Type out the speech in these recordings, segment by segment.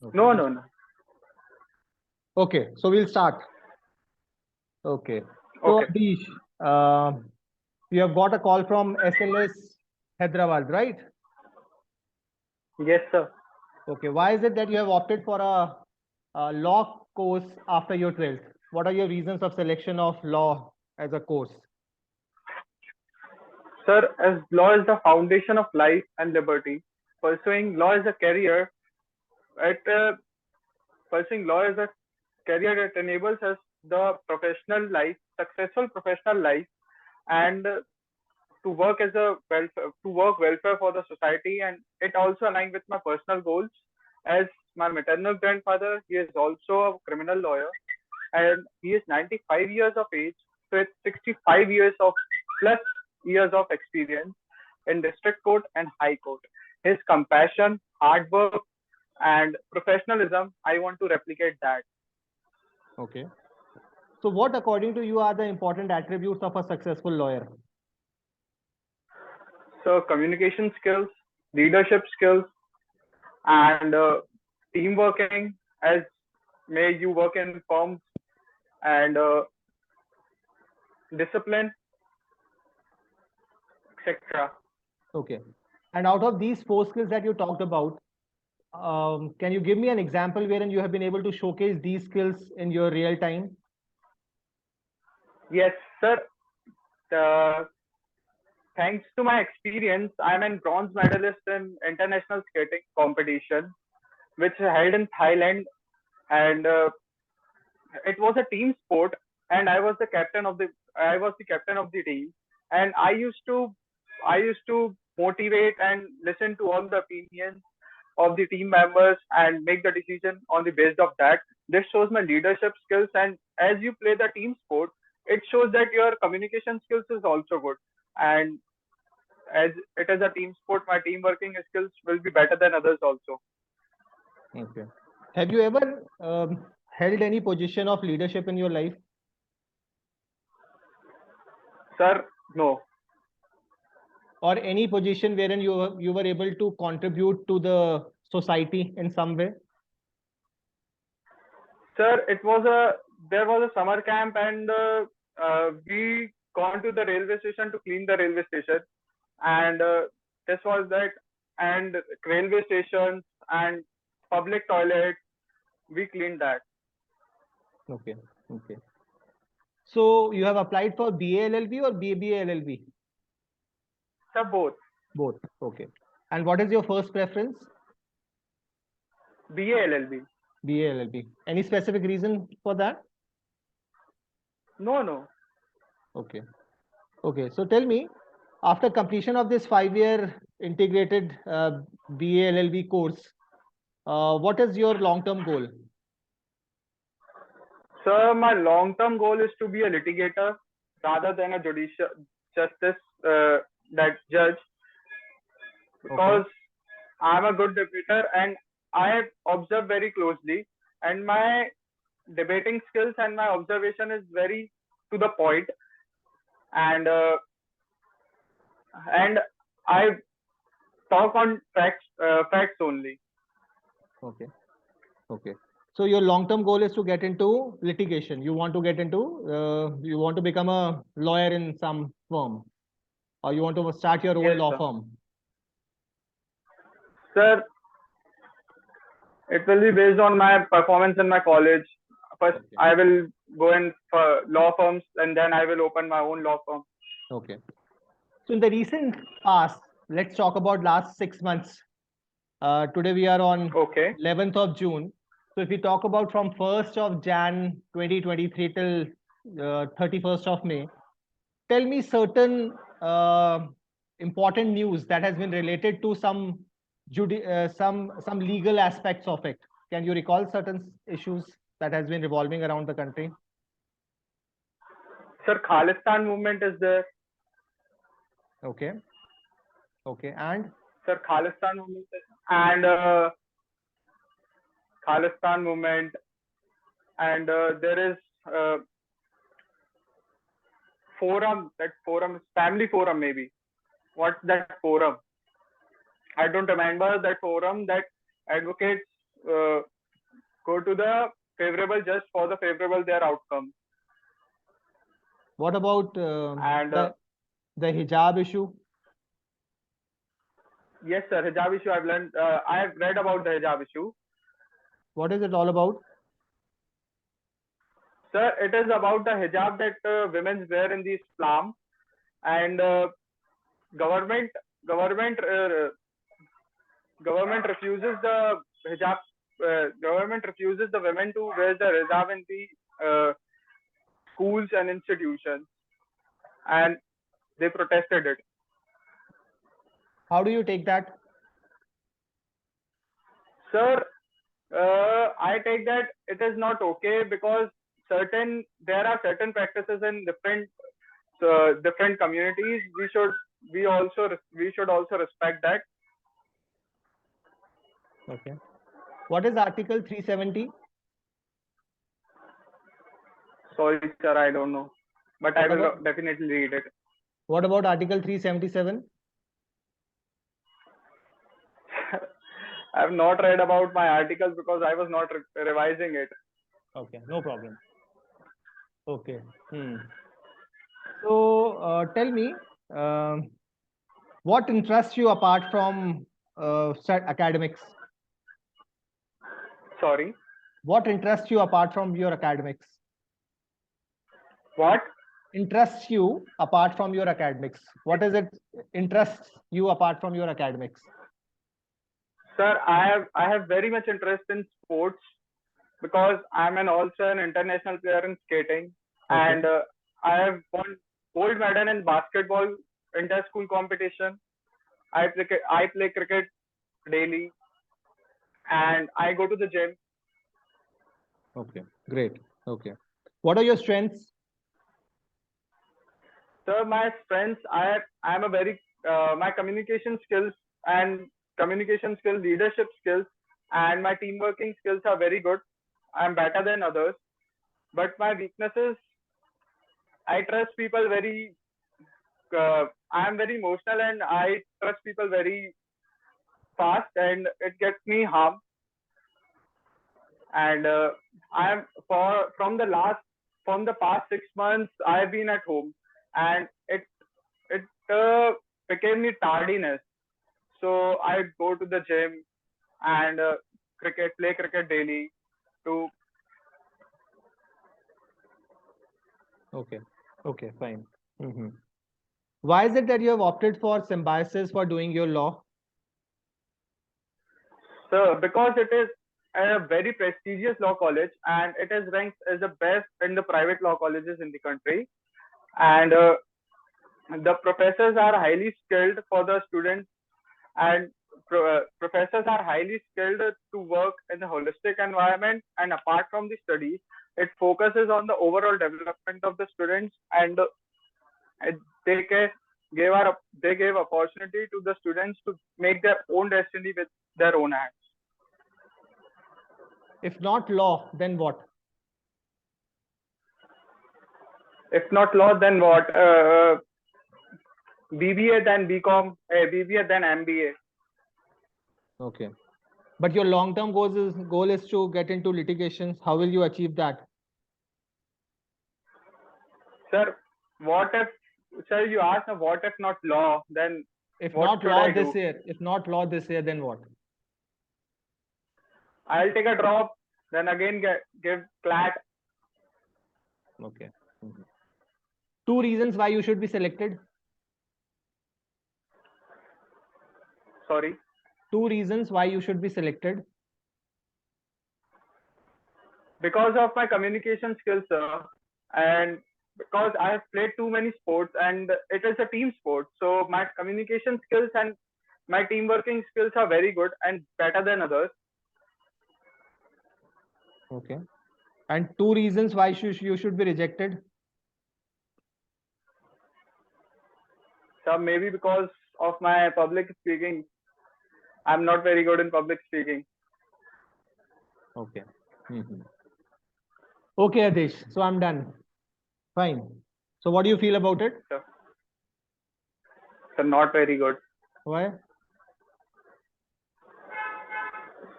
Okay. No, no, no. Okay, so we'll start. Okay. So Okay. Adish, you have got a call from SLS Hyderabad, right? Yes, sir. Okay. Why is it that you have opted for a law course after your 12th? What are your reasons of selection of law as a course? Sir, as law is the foundation of life and liberty, pursuing law as a career, it pursuing law as a career that enables us the professional life, successful professional life, and to work as a welfare, to work welfare for the society, and it also aligns with my personal goals. As my maternal grandfather, he is also a criminal lawyer, and he is 95 years of age, so it's 65 years of plus years of experience in district court and high court. His compassion, hard work, and professionalism, I want to replicate that. Okay. So what, according to you, are the important attributes of a successful lawyer? So communication skills, leadership skills, and team working, as may you work in firms, and discipline, etc. Okay. And out of these four skills that you talked about, can you give me an example wherein you have been able to showcase these skills in your real time? Yes, sir. Uh, Thanks to my experience, I'm a bronze medalist in international skating competition, which I held in Thailand, and it was a team sport. And I was the captain of the team, and I used to motivate and listen to all the opinions of the team members and make the decision on the basis of that. This shows my leadership skills, and as you play the team sport, it shows that your communication skills is also good. And as it is a team sport, my team working skills will be better than others also. Okay. Have you ever held any position of leadership in your life? Sir, no. Or any position wherein you were able to contribute to the society in some way? Sir, there was a summer camp, and we gone to the railway station to clean the railway station, and this was that, and railway stations and public toilets, we cleaned that. Okay. Okay. So you have applied for BA LLB or BBA LLB? Sir, both. Both. Okay. And what is your first preference? BA LLB. BA LLB. Any specific reason for that? No, no. Okay. Okay. So tell me, after completion of this 5-year integrated BA LLB course, what is your long-term goal? Sir, my long-term goal is to be a litigator rather than a judicial justice that judge, because I'm a good debater and I observe very closely, and my debating skills and my observation is very to the point, and and I talk on facts only. Okay. Okay. So your long-term goal is to get into litigation. You want to get into, you want to become a lawyer in some firm, or you want to start your own Yes, law sir. firm. Sir, it will be based on my performance in my college. First, Okay. I will go in for law firms, and then I will open my own law firm. Okay. So in the recent past, let's talk about last 6 months. Today we are on Okay. 11th of June. So if we talk about from 1st of Jan 2023 till 31st of May, tell me certain important news that has been related to some legal aspects of it. Can you recall certain issues that has been revolving around the country? Sir, Khalistan movement is there. Okay. Okay. And Sir, Khalistan movement and Khalistan movement, and there is forum. That forum is family forum, maybe. What's that forum? I don't remember that forum that advocates go to the favorable just for the favorable their outcome. What about And the hijab issue? yes, sir, hijab issue. I've learned. I've read about the hijab issue. What is it all about? Sir, it is about the hijab that women wear in the Islam, and government government government refuses the hijab. Government refuses the women to wear the hijab in the schools and institutions, and they protested it. How do you take that? Sir, I take that it is not okay because there are certain practices in different communities. We should also respect that. Okay. What is Article 370? Sorry, sir, I don't know, but I What will about definitely read it. what about Article 377? I have not read about my articles because I was not revising it. Okay, no problem. Okay. So tell me, what interests you apart from academics? Sorry, What interests you apart from your academics? what? Interests you apart from your academics? What is it interests you apart from your academics? Sir, I have very much interest in sports because I'm also an international player in skating, Okay. and I have won gold medal in basketball inter-school competition. I play cricket daily, and I go to the gym. Okay. Great. Okay. What are your strengths? So my strengths, I'm a very my and communication skills, leadership skills, and my team working skills are very good. I'm better than others. But my weaknesses, I trust people very. I'm very emotional and I trust people very fast, and it gets me harm. And I'm for from the past 6 months, I've been at home, and it became me tardiness. So I go to the gym and play cricket daily to. Okay. Okay. Fine. Why is it that you have opted for symbiosis for doing your law? So because it is a very prestigious law college and it is ranked as the best in the private law colleges in the country, and the professors are highly skilled for the students, and professors are highly skilled to work in a holistic environment, and apart from the studies, it focuses on the overall development of the students, and they can they gave opportunity to the students to make their own destiny with their own hands. If not law, then what? If not law, then what? BBA, then BCom, BBA, then MBA. Okay. But your long-term goal is to get into litigations. How will you achieve that? Sir, what if, sir, you asked me what if not law, then If what not should law I this do? year, then what? I'll take a drop, then again give CLAT. Okay. Two reasons why you should be selected. Sorry. Two reasons why you should be selected. Because of my communication skills, sir, and because I have played too many sports and it is a team sport. So my communication skills and my team working skills are very good and better than others. Okay. And two reasons why you should be rejected. So maybe because of my public speaking, I'm not very good in public speaking. Okay. Okay, Adesh. So I'm done. Fine. So what do you feel about it? So not very good. Why?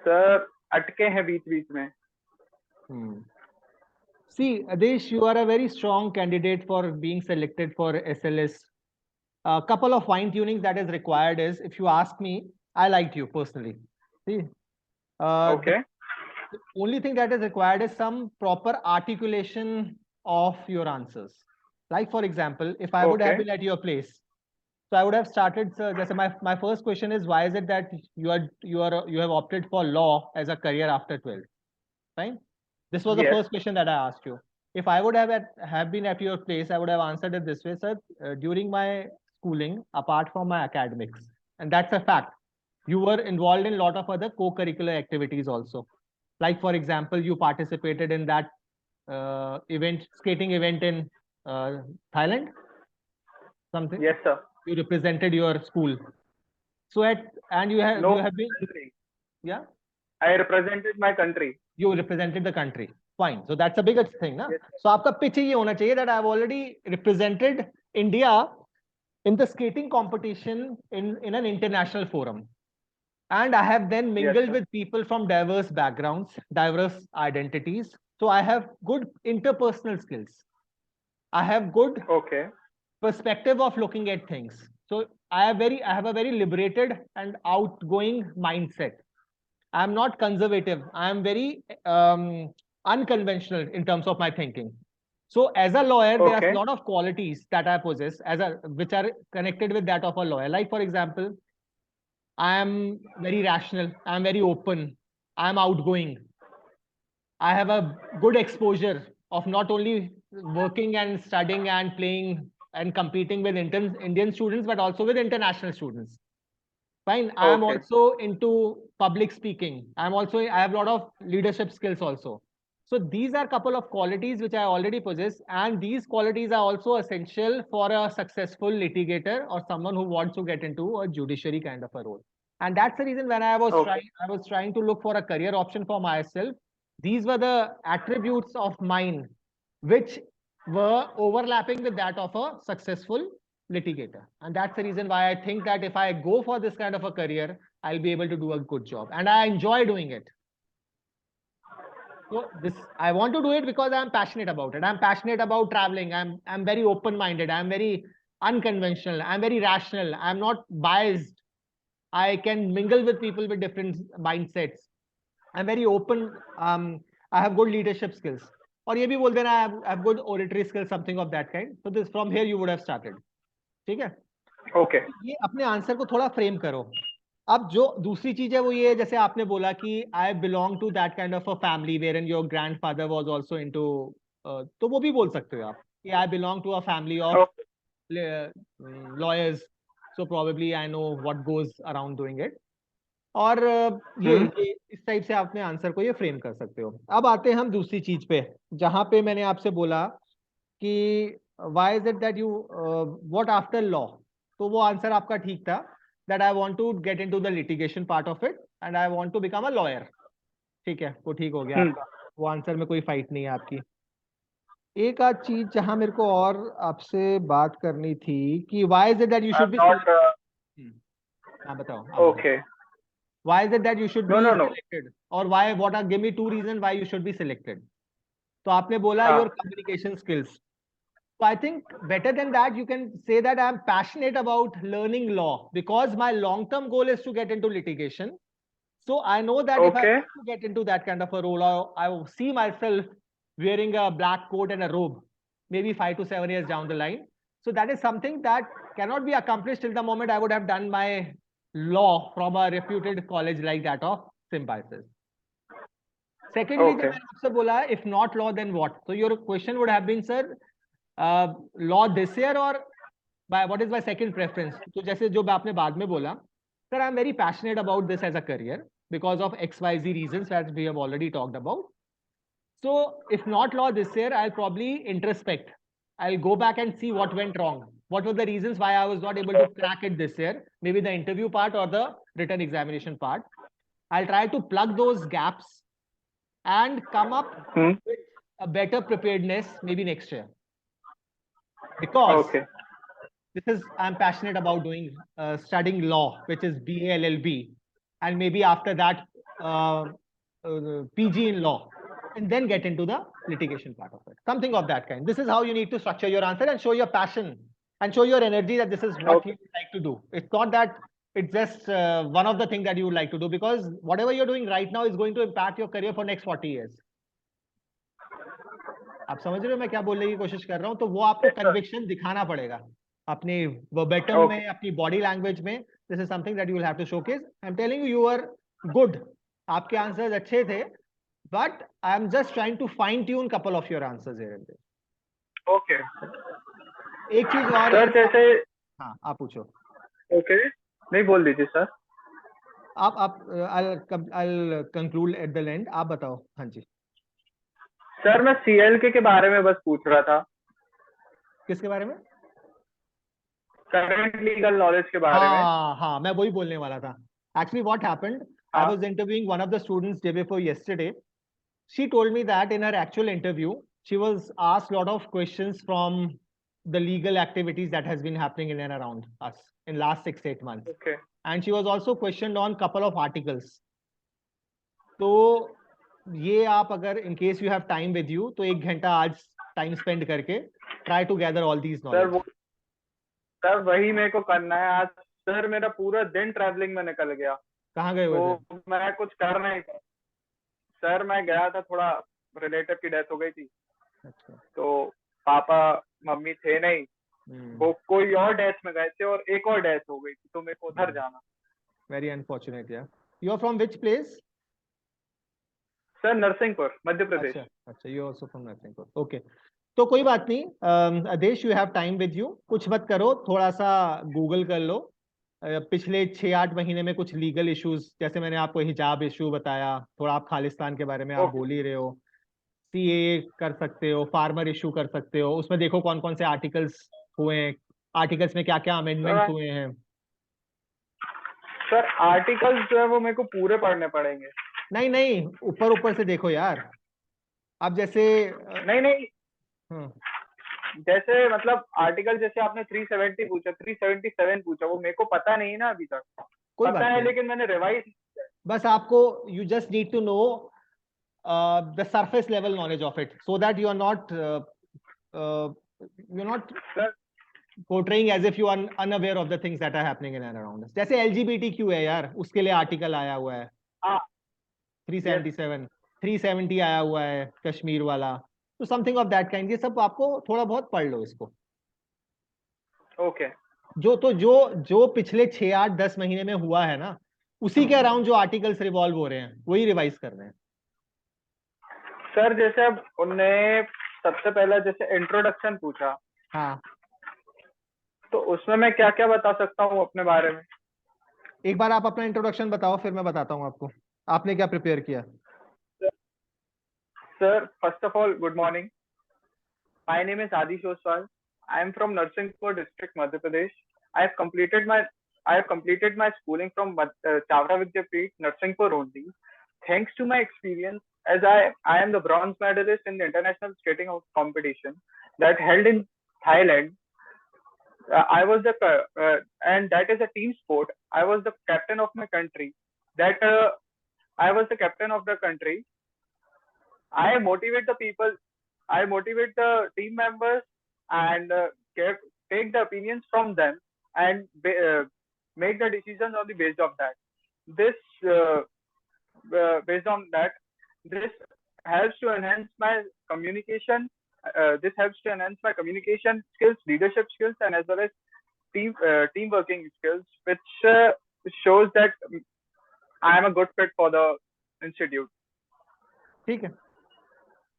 Sir अटके हैं बीच बीच में. See, Adesh, you are a very strong candidate for being selected for SLS. A couple of fine tunings that is required is, if you ask me, I liked you personally. See, the Okay. only thing that is required is some proper articulation of your answers. Like, for example, if I would have Okay. been at your place, so I would have started. Just my first question is, why is it that you have opted for law as a career after 12? Fine. This was the Yes. first question that I asked you. If I would have been at your place, I would have answered it this way, sir. During my schooling, apart from my academics, and that's a fact, you were involved in a lot of other co-curricular activities also. Like, for example, you participated in that skating event in uh, Thailand, something. Yes, sir. You represented your school. So and you No, have been, country. yeah, I represented my country. you represented the country. Fine. So that's the biggest thing, na? Yes. So आपका pitch ये होना चाहिए that I've already represented India in the skating competition in an international forum. And I have then Yes, mingled sir. with people from diverse backgrounds, diverse identities. So I have good interpersonal skills. I have good Okay. perspective of looking at things. So I have a very liberated and outgoing mindset. I'm not conservative. I'm very unconventional in terms of my thinking. So as a lawyer, there are a Okay. lot of qualities that I possess which are connected with that of a lawyer. Like, for example, I am very rational. I'm very open. I'm outgoing. I have a good exposure of not only working and studying and playing and competing with Indian students, but also with international students. Fine. I am Okay. also into public speaking. I have a lot of leadership skills also. So these are a couple of qualities which I already possess, and these qualities are also essential for a successful litigator or someone who wants to get into a judiciary kind of a role. And that's the reason when Okay. I was trying to look for a career option for myself. These were the attributes of mine which were overlapping with that of a successful litigator. And that's the reason why I think that if I go for this kind of a career, I'll be able to do a good job. And I enjoy doing it. So this I want to do it because I'm passionate about it. I'm passionate about traveling. I'm very open-minded. I'm very unconventional. I'm very rational. I'm not biased. I can mingle with people with different mindsets. I'm very open. I have good leadership skills. और ये भी बोल देना I have good oratory skills, something of that kind. So this from here you would have started. ठीक है? Okay. ये अपने answer को थोड़ा फ्रेम करो. अब जो दूसरी चीज है वो ये, जैसे आपने बोला कि I belong to that kind of a family where and your grandfather was also into, तो वो भी बोल सकते हो आप कि I belong to a family of Okay. lawyers, so probably I know what goes around doing it. और Hmm. ये इस टाइप से आपने आंसर को ये फ्रेम कर सकते हो. अब आते हैं हम दूसरी चीज पे, जहां पे मैंने आपसे बोला कि why is it that you what after law. तो वो आंसर आपका ठीक था, that I want to get into the litigation part of it and I want to become a lawyer. ठीक है, वो ठीक हो गया Hmm. आपका. वो आंसर में कोई फाइट नहीं है आपकी. एक आध चीज जहां मेरे को और आपसे बात करनी थी कि why is it that you I'm should be not. Selected. हाँ बताओ, आप बताओ. Okay. Why is it that you should No, be no, no. selected? Or why, what are, give me two reasons why you should be selected. तो आपने बोला हाँ. your communication skills. So I think better than that, you can say that I'm passionate about learning law because my long-term goal is to get into litigation. So I know that if I Okay. want to get into that kind of a role, I will see myself wearing a black coat and a robe, maybe 5 to 7 years down the line. So that is something that cannot be accomplished till the moment I would have done my law from a reputed college like that of Symbiosis. Secondly, जब Okay. मैंने आपसे बोला if not law then what? So your question would have been, sir, law this year or what is my second preference? तो जैसे जो आपने बाद में बोला, sir, I'm very passionate about this as a career because of XYZ reasons that we have already talked about. So if not law this year, I'll probably introspect. I'll go back and see what went wrong. What were the reasons why I was not able to crack it this year? Maybe the interview part or the written examination part. I'll try to plug those gaps and come up Hmm. with a better preparedness maybe next year. Because Okay. this is, I'm passionate about doing studying law, which is BA LLB, and maybe after that PG in law. and then get into the litigation part of it. Something of that kind. This is how you need to structure your answer and show your passion and show your energy that this is what you like to do. It's not that it's just one of the things that you would like to do, because whatever you're doing right now is going to impact your career for next 40 years. आप समझ रहे हो मैं क्या बोलने की कोशिश कर रहा हूँ? तो वो आपको कन्विक्शन दिखाना पड़ेगा अपनी वर्बेटम में, अपनी बॉडी लैंग्वेज में. This is something that you will have to showcase. I am telling you, you are good. आपके आंसर्स अच्छे थे, but I am just trying to fine tune couple of your answers here and there. Okay. एक चीज और sir जैसे, हाँ आप पूछो. ओके, नहीं बोल दीजिए सर. आप I'll conclude at the end. आप बताओ. हाँ जी सर, मैं CLK के बारे में बस पूछ रहा था. किसके बारे में? करंट लीगल नॉलेज के बारे में. हाँ, मैं वही बोलने वाला था. Actually, what happened? I was interviewing one of the students day before yesterday. She told me that in her actual interview, she was asked a lot of questions from the legal activities that has been happening in and around us in last 6-8 months. Okay. And she was also questioned on couple of articles. तो ये आप अगर in case you have time with you, तो 1 घंटा आज time spend करके try to gather all these knowledge. Sir वही मेरे को करना है आज. सर मेरा पूरा दिन ट्रैवलिंग में निकल गया. कहाँ गए हुए थे? तो मैं कुछ कर नहीं था सर. मैं गया था, थोड़ा रिलेटिव की डेथ हो गई थी. अच्छा. तो पापा मम्मी थे नहीं, वो कोई और डेथ में गए थे और एक और डेथ हो गई थी, तो मेरे को उधर जाना. वेरी अनफॉर्चुनेट यार. You are from which place? Sir Narsinghpur, Madhya Pradesh. अच्छा, you also from Narsinghpur. Okay, तो कोई बात नहीं. Aadesh, you have time with you. कुछ मत करो, थोड़ा सा गूगल कर लो. पिछले 6-8 महीने में कुछ लीगल इश्यूज, जैसे मैंने आपको हिजाब इशू बताया, थोड़ा आप खालिस्तान के बारे में आप बोल ही रहे हो. सीए कर सकते हो, फार्मर इशू कर सकते हो. उसमें देखो कौन कौन से आर्टिकल्स हुए हैं, आर्टिकल्स में क्या क्या अमेंडमेंट्स हुए हैं. सर आर्टिकल्स जो है वो मेरे को पूरे पढ़ने पड़ेंगे. नहीं, ऊपर से देखो यार. आप जैसे नहीं जैसे मतलब आर्टिकल, जैसे आपने 370 पूछा, 377 पूछा, वो मेरे को पता नहीं ना अभी तक. पता है लेकिन मैंने रिवाइज. बस आपको you just need to know the surface level knowledge of it, so that you are not portraying as if you are unaware of the things that are happening in and around us. जैसे LGBTQ है यार, उसके लिए article आया हुआ है. 377, 370 आया हुआ है कश्मीर वाला. तो समथिंग ऑफ दैट काइंड. ये सब आपको थोड़ा बहुत पढ़ लो इसको. ओके. जो पिछले 6-8-10 महीने में हुआ है ना, उसी के अराउंड जो आर्टिकल्स रिवॉल्व हो रहे हैं, वही रिवाइज कर रहे हैं. सर जैसे अब उनने सबसे पहला जैसे इंट्रोडक्शन पूछा, हाँ, तो उसमें मैं क्या क्या बता सकता हूँ अपने बारे में? एक बार आप अपना इंट्रोडक्शन बताओ, फिर मैं बताता हूँ आपको. आपने क्या प्रिपेयर किया? Sir first of all, good morning. My name is Adish Oswal. I am from Narsinghpur district, Madhya Pradesh. I have completed my schooling from Chavra Vidyapeeth, Narsinghpur only. Thanks to my experience, as I am the bronze medalist in the international skating competition that held in Thailand. I was and that is a team sport. I was the captain of my country. I was the captain of the country. I motivate the people. I motivate the team members and take the opinions from them and make the decisions on the basis of that. Based on that, this helps to enhance my communication. This helps to enhance my communication skills, leadership skills, and as well as team working skills, which shows that I am a good fit for the institute. ठीक है,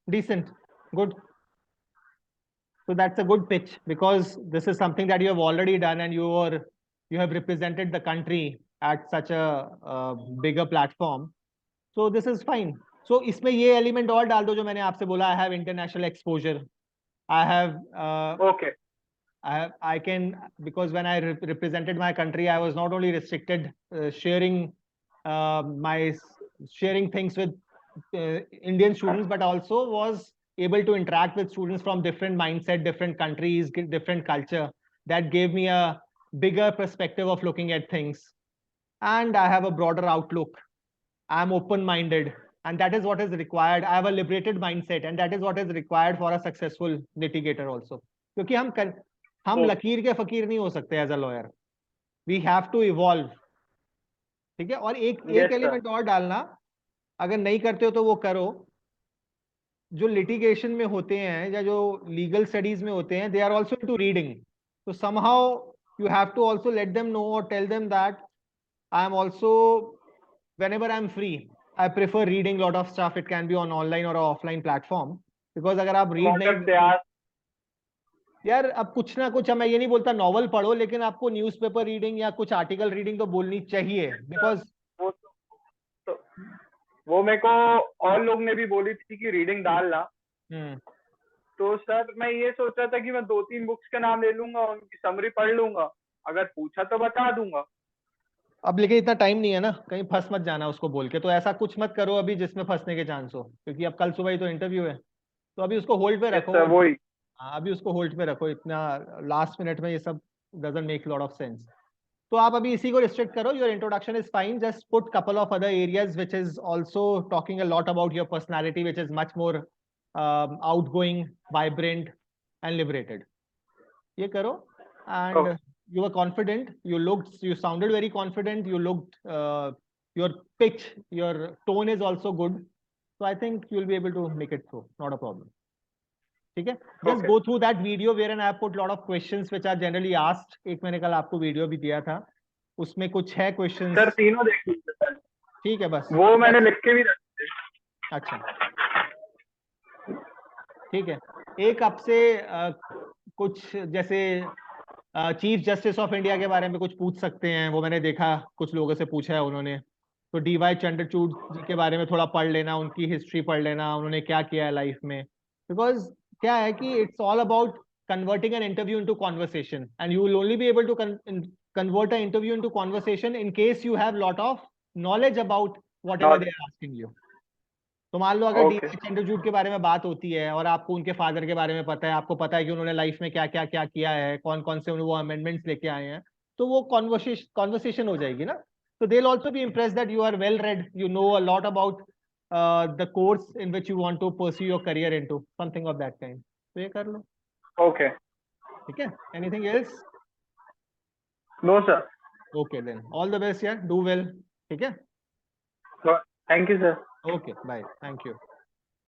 decent, good. So that's a good pitch, because this is something that you have already done, and you have represented the country at such a bigger platform. So this is fine. So इसमें ये element और डाल दो जो मैंने आपसे बोला. I have international exposure. I have okay. I can, because when I represented my country, I was not only restricted sharing things with Indian students, but also was able to interact with students from different mindset, different countries, different culture. That gave me a bigger perspective of looking at things. And I have a broader outlook. I'm open-minded. and that is what is required. I have a liberated mindset, and that is what is required for a successful litigator also. क्योंकि हम लकीर के फकीर नहीं हो सकते as a lawyer. We have to evolve. ठीक है. और एक एलिमेंट और डालना, अगर नहीं करते हो तो वो करो. जो लिटिगेशन में होते हैं या जो लीगल स्टडीज में होते हैं, they are also into reading. तो somehow you have to also let them know और tell them that I am also, whenever I'm free, I prefer reading lot of stuff. It can be on online or offline platform, because अगर आप read नहीं करते यार, अब कुछ ना कुछ, मैं ये नहीं बोलता नॉवल पढ़ो, लेकिन आपको न्यूज़पेपर रीडिंग या कुछ आर्टिकल रीडिंग तो बोलनी चाहिए. बिकॉज वो मेरे को और लोग ने भी बोली थी कि रीडिंग डालना. तो सर मैं ये सोच रहा था कि मैं 2-3 बुक्स के नाम ले लूंगा, उनकी समरी पढ़ लूंगा, अगर पूछा तो बता दूंगा. अब लेकिन इतना टाइम नहीं है ना, कहीं फंस मत जाना उसको बोल के. तो ऐसा कुछ मत करो अभी जिसमें फंसने के चांस हो, क्योंकि अब कल सुबह ही तो इंटरव्यू है. तो अभी उसको होल्ड पे रखो. वही. अभी उसको होल्ड पे रखो. इतना लास्ट मिनट में ये सब doesn't make lot of sense. तो आप अभी इसी को रिस्ट्रिक्ट करो. Your introduction is fine. Just put couple of other areas which is also talking a lot about your personality, which is much more outgoing, vibrant and liberated. ये करो. And you were confident, you sounded very confident, you looked, your pitch, your tone is also good, so I think you'll be able to make it through, not a problem. ठीक है. Just go through that video wherein I have put lot of questions which are generally asked. एक मैंने कल आपको video भी दिया था, उसमें कुछ है क्वेश्चंस. सर तीनों देख लीजिए सर. ठीक है. बस वो मैंने लिख के भी रखे. अच्छा ठीक है. एक आपसे कुछ जैसे चीफ जस्टिस ऑफ इंडिया के बारे में कुछ पूछ सकते हैं, वो मैंने देखा कुछ लोगों से पूछा है उन्होंने. तो डीवाई चंद्रचूड़ जी के बारे में थोड़ा पढ़ लेना, उनकी हिस्ट्री पढ़ लेना, उन्होंने क्या किया है लाइफ में. बिकॉज क्या है कि it's all about converting an interview into conversation, and you will only be able to convert an interview into conversation in case you have lot of knowledge about whatever they are asking you. तो मान लो अगर D Y Chandrachud के बारे में बात होती है और आपको उनके फादर के बारे में पता है, आपको पता है कि उन्होंने लाइफ में क्या क्या क्या किया है, कौन कौन से वो अमेंडमेंट्स लेके आए हैं, तो वो कॉन्वर्सेशन हो जाएगी ना. So they'll also be impressed that you are well read, you know a lot about the course in which you want to pursue your career into, something of that kind. तो ये कर लो. Okay. ठीक है. Anything else? No sir. Okay then. All the best, yeah. Do well. ठीक है. Thank you sir. Okay. Bye. Thank you.